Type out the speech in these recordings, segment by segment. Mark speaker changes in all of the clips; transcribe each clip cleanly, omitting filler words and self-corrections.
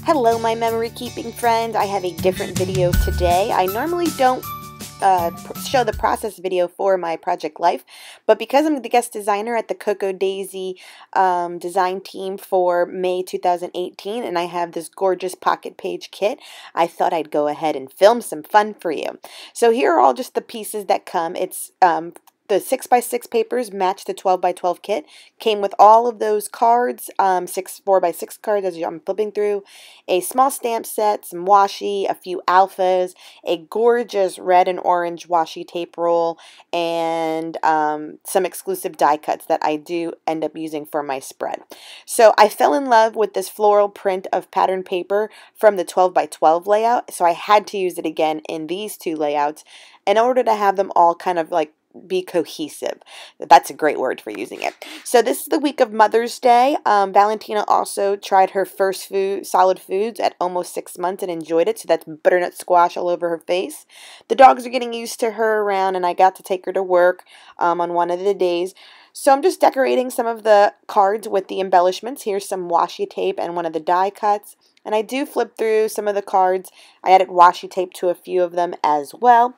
Speaker 1: Hello, my memory keeping friend. I have a different video today. I normally don't show the process video for my project life, but because I'm the guest designer at the Cocoa Daisy design team for May 2018 and I have this gorgeous pocket page kit, I thought I'd go ahead and film some fun for you. So here are all just the pieces that come. It's the 6x6 papers match the 12x12 kit. Came with all of those cards, 4x6 cards as I'm flipping through, a small stamp set, some washi, a few alphas, a gorgeous red and orange washi tape roll, and some exclusive die cuts that I do end up using for my spread. So I fell in love with this floral print of pattern paper from the 12x12 layout, so I had to use it again in these two layouts in order to have them all kind of like be cohesive. That's a great word for using it. So this is the week of Mother's Day. Valentina also tried her first solid foods at almost 6 months and enjoyed it. So that's butternut squash all over her face. The dogs are getting used to her around, and I got to take her to work on one of the days. So I'm just decorating some of the cards with the embellishments. Here's some washi tape and one of the die cuts. And I do flip through some of the cards. I added washi tape to a few of them as well.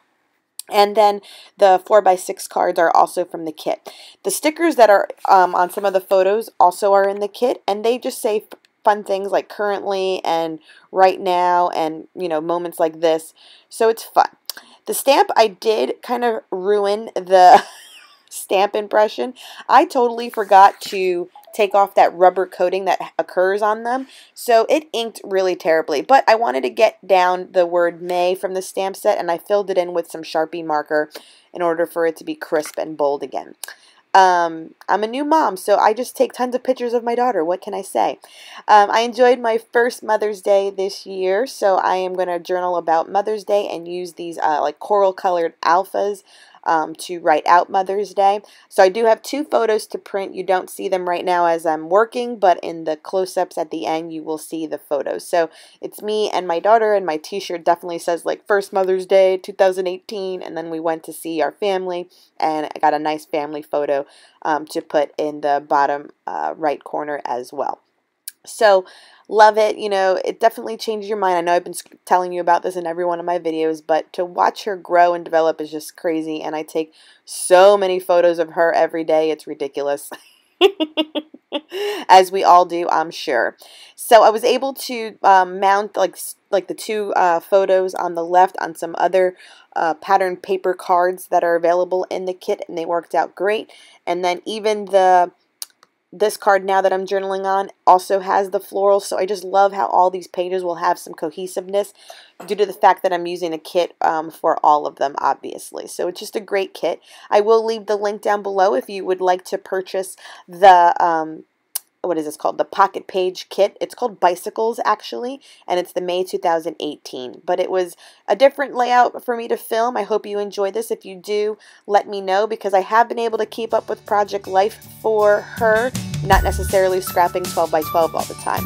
Speaker 1: And then the 4x6 cards are also from the kit. The stickers that are on some of the photos also are in the kit, and they just say fun things like currently and right now and, you know, moments like this. So it's fun. The stamp, I did kind of ruin the stamp impression. I totally forgot to take off that rubber coating that occurs on them, so it inked really terribly, but I wanted to get down the word May from the stamp set, and I filled it in with some Sharpie marker in order for it to be crisp and bold again. I'm a new mom, so I just take tons of pictures of my daughter. What can I say? I enjoyed my first Mother's Day this year, so I am going to journal about Mother's Day and use these like coral colored alphas to write out Mother's Day. So I do have 2 photos to print. You don't see them right now as I'm working, but in the close-ups at the end you will see the photos. So it's me and my daughter, and my t-shirt definitely says like first Mother's Day 2018, and then we went to see our family, and I got a nice family photo to put in the bottom right corner as well. So love it. You know, it definitely changed your mind. I know I've been telling you about this in every one of my videos, but to watch her grow and develop is just crazy, and I take so many photos of her every day. It's ridiculous. As we all do, I'm sure. So I was able to mount like the 2 photos on the left on some other pattern paper cards that are available in the kit, and they worked out great. And then even this card now that I'm journaling on also has the florals, so I just love how all these pages will have some cohesiveness due to the fact that I'm using a kit for all of them, obviously. So it's just a great kit. I will leave the link down below if you would like to purchase the what is this called? The Pocket Page Kit. It's called Bicycles, actually, and it's the May 2018. But it was a different layout for me to film. I hope you enjoy this. If you do, let me know, because I have been able to keep up with project life for her, not necessarily scrapping 12x12 all the time.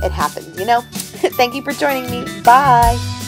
Speaker 1: It happens, you know? Thank you for joining me. Bye!